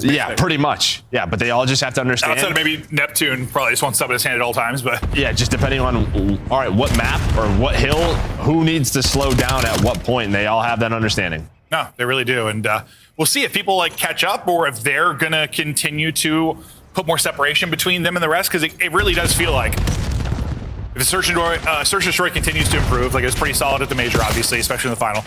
Yeah, pretty much. Yeah, but they all just have to understand. Outside of maybe Neptune probably just wants sub in his hand at all times, but yeah, just depending on all right, what map or what hill, who needs to slow down at what point, and they all have that understanding. No, they really do, and we'll see if people like catch up or if they're gonna continue to put more separation between them and the rest, because it really does feel like if the Search and Destroy continues to improve, like it's pretty solid at the major, obviously, especially in the final.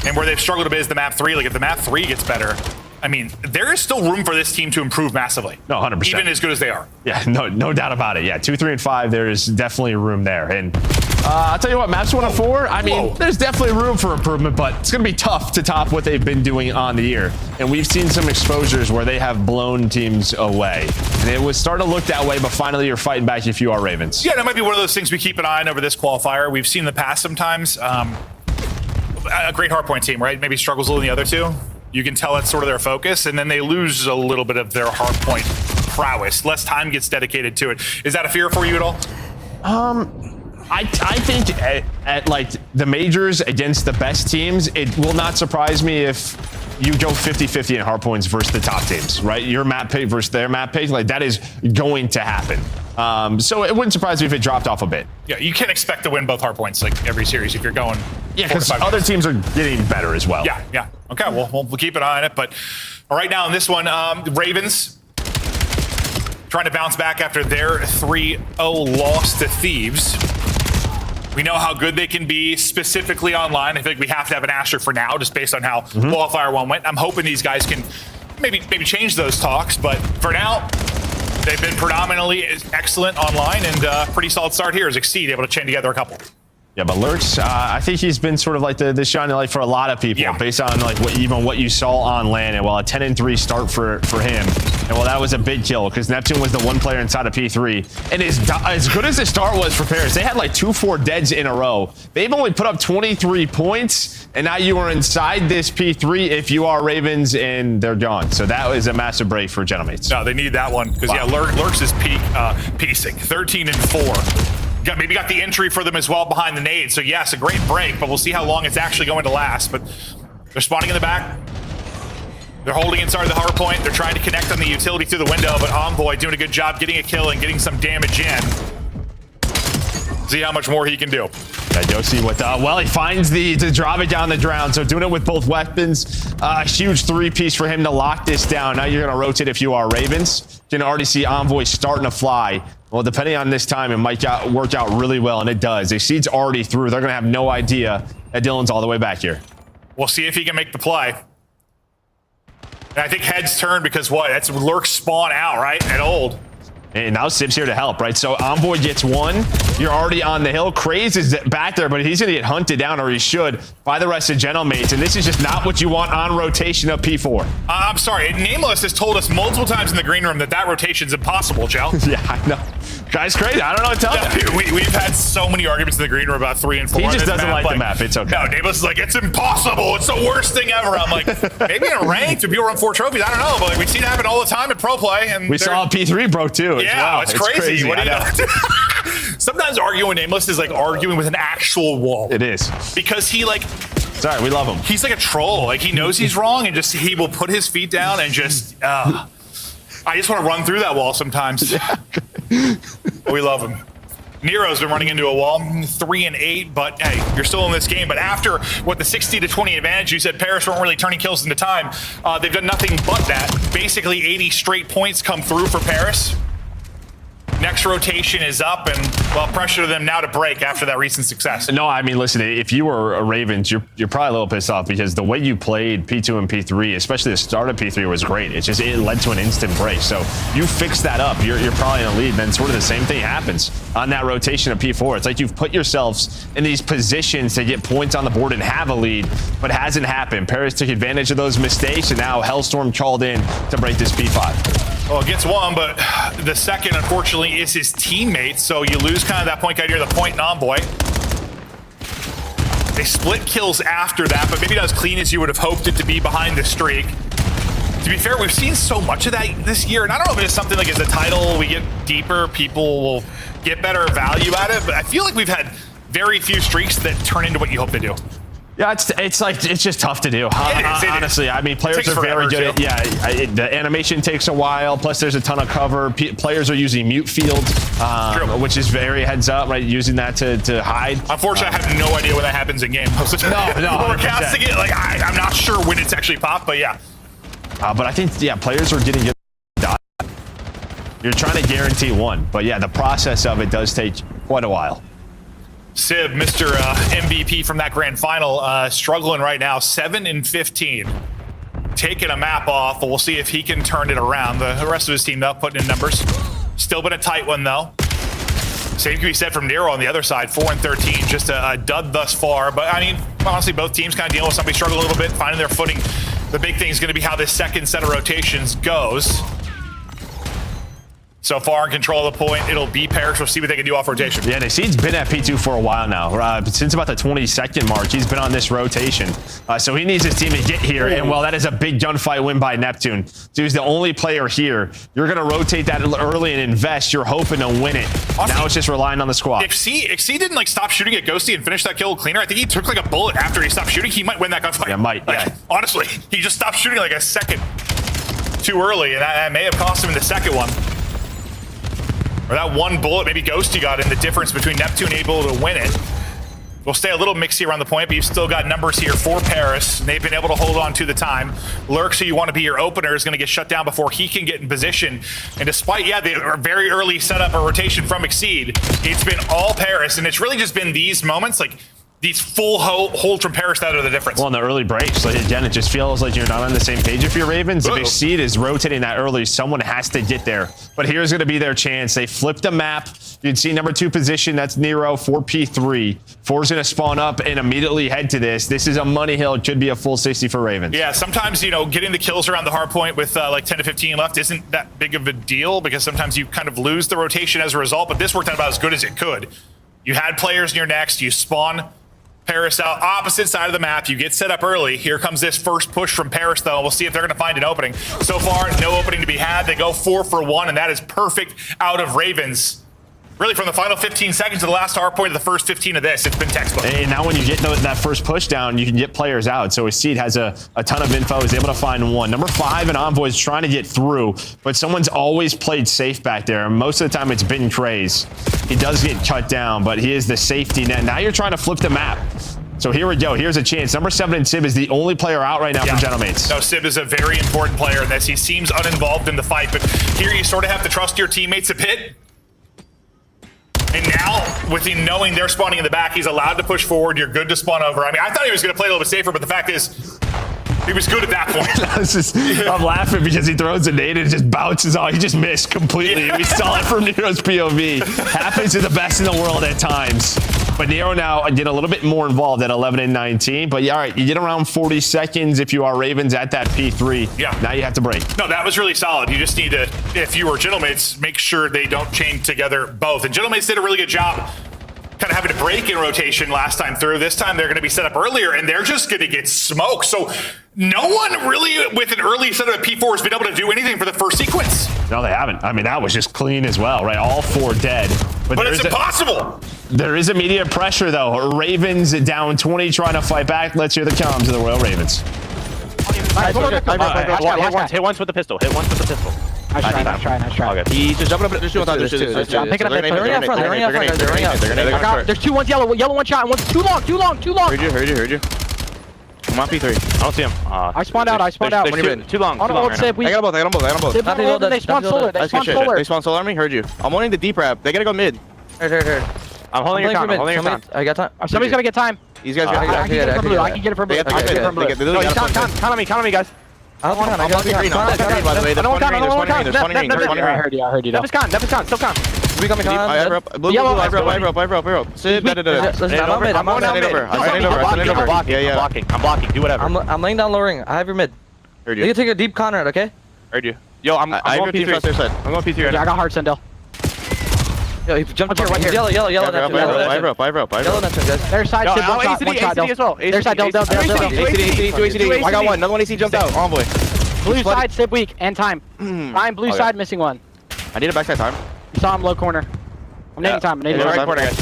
And where they've struggled a bit is the map 3. Like if the map 3 gets better, I mean, there is still room for this team to improve massively. No, 100%. Even as good as they are. Yeah, no doubt about it. Yeah, 2, 3, and 5, there is definitely room there. And I'll tell you what, maps 1 and 4, I mean, there's definitely room for improvement, but it's going to be tough to top what they've been doing on the year. And we've seen some exposures where they have blown teams away. And it was starting to look that way, but finally you're fighting back if you are Ravens. Yeah, that might be one of those things we keep an eye on over this qualifier. We've seen in the past sometimes a great Hardpoint team, right? Maybe struggles a little in the other two. You can tell that's sort of their focus, and then they lose a little bit of their Hardpoint prowess. Less time gets dedicated to it. Is that a fear for you at all? I think at like the majors against the best teams, it will not surprise me if you go 50-50 in Hardpoints versus the top teams, right? Your map pick versus their map pick, like that is going to happen. So it wouldn't surprise me if it dropped off a bit. Yeah, you can't expect to win both Hardpoints like every series if you're going. Yeah, because other teams are getting better as well. Yeah. Okay, well, we'll keep an eye on it. But right now in this one, Ravens trying to bounce back after their 3-0 loss to Thieves. We know how good they can be specifically online. I think we have to have an asterisk for now, just based on how Qualifier 1 went. I'm hoping these guys can maybe change those talks, but for now, they've been predominantly excellent online, and pretty solid start here as Exceed able to chain together a couple. Yeah, but Lurks, I think he's been sort of like the shining light for a lot of people, based on like what you saw on LAN. And while a 10-3 start for him, and well, that was a big kill because Neptune was the one player inside of P3. And as good as the start was for Paris, they had like 2-4 deads in a row. They've only put up 23 points, and now you are inside this P3 if you are Ravens, and they're gone. So that was a massive break for Gentlemates. No, they need that one because Lurks is piecing 13-4. Maybe got the entry for them as well behind the nade. So yes, a great break, but we'll see how long it's actually going to last. But they're spawning in the back. They're holding inside the Hardpoint. They're trying to connect on the utility through the window, but Envoy doing a good job getting a kill and getting some damage in. See how much more he can do. Yeah, Yossi with, well, he finds to drop it down the drown. So doing it with both weapons, a huge 3-piece for him to lock this down. Now you're going to rotate if you are Ravens. You can already see Envoy starting to fly. Well, depending on this time, it might work out really well, and it does. Exceed's already through. They're going to have no idea that Dylan's all the way back here. We'll see if he can make the play. And I think heads turn because what? That's Lurk spawn out, right? At old. And now Sib's here to help, right? So Envoy gets one. You're already on the hill. Craze is back there, but he's going to get hunted down, or he should, by the rest of Gentlemates. And this is just not what you want on rotation of P4. I'm sorry. Nameless has told us multiple times in the green room that rotation's impossible, Chell. Yeah, I know. Guy's crazy. I don't know what to tell you. We've had so many arguments in the green room about 3 and 4. He just doesn't like the map. It's okay. No, Nameless is like, it's impossible. It's the worst thing ever. I'm like, maybe in a ranked, if people run 4 trophies, I don't know. But like, we see it happen all the time in pro play. And we saw P3 broke too. Yeah, it's crazy. What do you know? Sometimes arguing with Nameless is like arguing with an actual wall. It is. Because he like... Sorry, we love him. He's like a troll. Like he knows he's wrong and just he will put his feet down and just... I just want to run through that wall sometimes. We love him. Nero's been running into a wall, 3 and 8, but hey, you're still in this game. But after what the 60-20 advantage, you said Paris weren't really turning kills into time. They've done nothing but that. Basically 80 straight points come through for Paris. Next rotation is up, and well, pressure to them now to break after that recent success. No, I mean, listen, if you were a Ravens, you're probably a little pissed off because the way you played P2 and P3, especially the start of P3, was great. It led to an instant break. So you fix that up, you're probably in the lead. Then sort of the same thing happens on that rotation of P4. It's like you've put yourselves in these positions to get points on the board and have a lead, but it hasn't happened. Paris took advantage of those mistakes, and now Hellstorm called in to break this P5. Well, it gets one, but the second, unfortunately, is his teammate. So you lose kind of that point guy near the point and Envoy. They split kills after that, but maybe not as clean as you would have hoped it to be behind the streak. To be fair, we've seen so much of that this year, and I don't know if it's something like as the title, we get deeper, people will get better value out of it, but I feel like we've had very few streaks that turn into what you hope they do. Yeah, it's just tough to do. Honestly, I mean, players are very good at, the animation takes a while, plus there's a ton of cover. Players are using mute field, which is very heads up, right? Using that to hide. Unfortunately, I have no idea when that happens in game. Most of the time. No, we're casting it, like, I'm not sure when it's actually popped, but yeah. But I think, players are getting dot. You're trying to guarantee one, but yeah, the process of it does take quite a while. Sib, Mr. MVP from that grand final, struggling right now, 7 and 15. Taking a map off, but we'll see if he can turn it around. The rest of his team, though, putting in numbers. Still been a tight one, though. Same can be said from Nero on the other side, 4 and 13, just a dud thus far. But, I mean, honestly, both teams kind of dealing with somebody struggling a little bit, finding their footing. The big thing is going to be how this second set of rotations goes. So far in control of the point, it'll be Parrish. We'll see what they can do off rotation. Yeah, Naseed's been at P2 for a while now. Since about the 22nd mark, he's been on this rotation. So he needs his team to get here. And, well, that is a big gunfight win by Neptune. So he's the only player here. You're going to rotate that early and invest. You're hoping to win it. Honestly, now it's just relying on the squad. If C didn't, like, stop shooting at Ghosty and finish that kill cleaner, I think he took, like, a bullet after he stopped shooting. He might win that gunfight. Yeah, might. Like, honestly, he just stopped shooting, like, a second too early. And that may have cost him in the second one. Or that one bullet maybe Ghosty got in the difference between Neptune able to win it. We'll stay a little mixy around the point, but you've still got numbers here for Paris. They've been able to hold on to the time. Lurks, who you want to be your opener, is going to get shut down before he can get in position. And despite, the very early setup or rotation from Exceed, it's been all Paris, and it's really just been these moments, like these full holds from Paris that are the difference. Well, in the early breaks, like, again, it just feels like you're not on the same page if you're Ravens. If Exceed is rotating that early, someone has to get there. But here's going to be their chance. They flipped the map. You'd see number 2 position. That's Nero, 4P3. 4's going to spawn up and immediately head to this. This is a money hill. It could be a full 60 for Ravens. Yeah, sometimes, getting the kills around the hard point with like 10 to 15 left isn't that big of a deal because sometimes you kind of lose the rotation as a result, but this worked out about as good as it could. You had players near next. You spawn Paris out, opposite side of the map. You get set up early. Here comes this first push from Paris, though. We'll see if they're going to find an opening. So far, no opening to be had. They go 4 for 1, and that is perfect out of Ravens. Really, from the final 15 seconds of the last hard point to the first 15 of this, it's been textbook. And now when you get that first push down, you can get players out. So Exceed has a ton of info. He's able to find one. Number 5 and Envoy is trying to get through, but someone's always played safe back there. And most of the time, it's been Craze. He does get cut down, but he is the safety net. Now you're trying to flip the map. So here we go. Here's a chance. Number 7 and Sib is the only player out right now for Gentlemates. No, Sib is a very important player in this. He seems uninvolved in the fight, but here you sort of have to trust your teammates a bit. And now, with him knowing they're spawning in the back, he's allowed to push forward. You're good to spawn over. I mean, I thought he was going to play a little bit safer, but the fact is, he was good at that point. I'm laughing because he throws a nade and it just bounces off. He just missed completely. We saw it from Nero's POV. Happens to the best in the world at times. But Nero now get a little bit more involved at 11 and 19. But yeah, all right, you get around 40 seconds if you are Ravens at that P3. Yeah. Now you have to break. No, that was really solid. You just need to, if you were Gentlemates, make sure they don't chain together both. And Gentlemates did a really good job kind of having to break in rotation last time through. This time they're going to be set up earlier, and they're just going to get smoked. So no one really, with an early set of P4, has been able to do anything for the first sequence. No, they haven't. I mean, that was just clean as well, right? All 4 dead. But it's impossible. There is immediate pressure, though. Ravens down 20, trying to fight back. Let's hear the comms of the Royal Ravens. Hit once with the pistol. Hit once with the pistol. Nice try. Okay. He's just jumping up. There's 2 on top. There's 2. I'm picking up. They're running out front. They're running out front. There's 2. One's yellow. Yellow one shot. And one's too long. Heard you. I'm on P3. I don't see him. I spawned out. Too long. I got them both. They spawned solar. They spawned solar on me. Heard you. I'm wanting the deep wrap. They gotta go mid. Heard. I'm holding your con. I got time. Somebody's gotta get time. These guys got I can get it from blue. No, count on me, guys. I don't want to. Green, by the way. They're spawning green. I heard you. That was con. Still con. We coming con. I broke. Sit. I'm blocking. Do whatever. I'm laying down low ring. I have your mid. Heard you. You can take a deep con right, okay? Heard you. Yo, I'm going P3. I'm going P3 right now. I got hard Sendel. Yo, he jumped up here. Yellow. I broke. Yellow Neptune, guys. Their side, Sib, one shot, ACD as well. Their side, Del. ACD. I got one. Another one AC jumped out. Envoy. Blue side, Sib weak, and time. Time, blue side, missing one. I need a backside time. You saw him low corner. I'm nading time. Right corner, guys.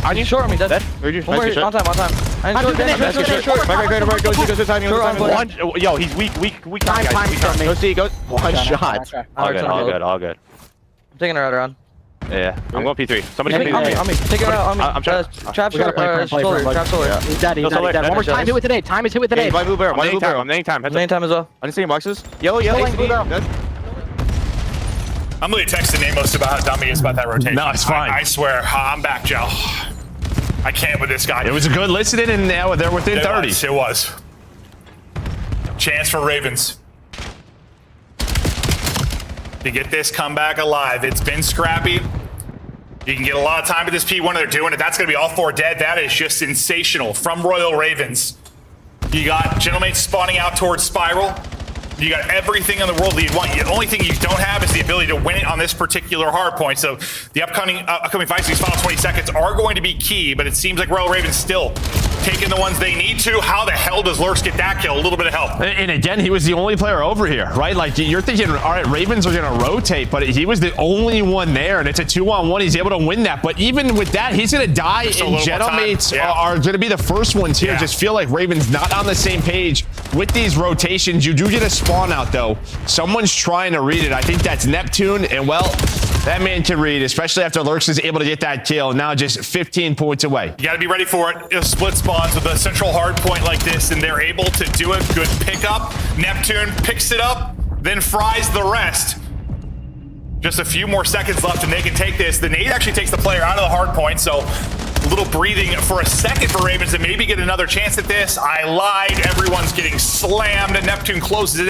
Are you short on me, dead? Heard you. On time. Yo, he's weak. Go see, go. One shot. All good. I'm taking her out around. Yeah, I'm going P3. Somebody On me. Take her out on me. I'm trying. Trap solar. He's dead. One more time. Hit with today. Time is hit with today. Blind blue barrel. I'm nailing time. Main time as well. I didn't see any boxes. Yellow. Good. I'm literally texting Namos about how dumb he is about that rotation. No, it's fine. I swear, I'm back, Joe. I can't with this guy. It was a good listening, and now they're within 30. It was. Chance for Ravens to get this comeback alive. It's been scrappy. You can get a lot of time with this P1. They're doing it. That's going to be all 4 dead. That is just sensational from Royal Ravens. You got Gentlemate spawning out towards Spiral. You got everything in the world that you'd want. The only thing you don't have is the ability to win it on this particular hard point. So the upcoming fights, these final 20 seconds are going to be key, but it seems like Royal Ravens still taking the ones they need to. How the hell does Lurks get that kill? A little bit of help. And again, he was the only player over here, right? Like, you're thinking, all right, Ravens are going to rotate, but he was the only one there, and it's a 2-on-1. He's able to win that. But even with that, he's going to die, and Gentlemates are going to be the first ones here. Just feel like Ravens not on the same page with these rotations. You do get a spawn out, though. Someone's trying to read it. I think that's Neptune, and, well, that man can read, especially after Lurks is able to get that kill. Now just 15 points away. You got to be ready for it. If split spawns with a central hard point like this, and they're able to do a good pickup. Neptune picks it up, then fries the rest. Just a few more seconds left, and they can take this. The nade actually takes the player out of the hard point, so a little breathing for a second for Ravens to maybe get another chance at this. I lied. Everyone's getting slammed, and Neptune closes it.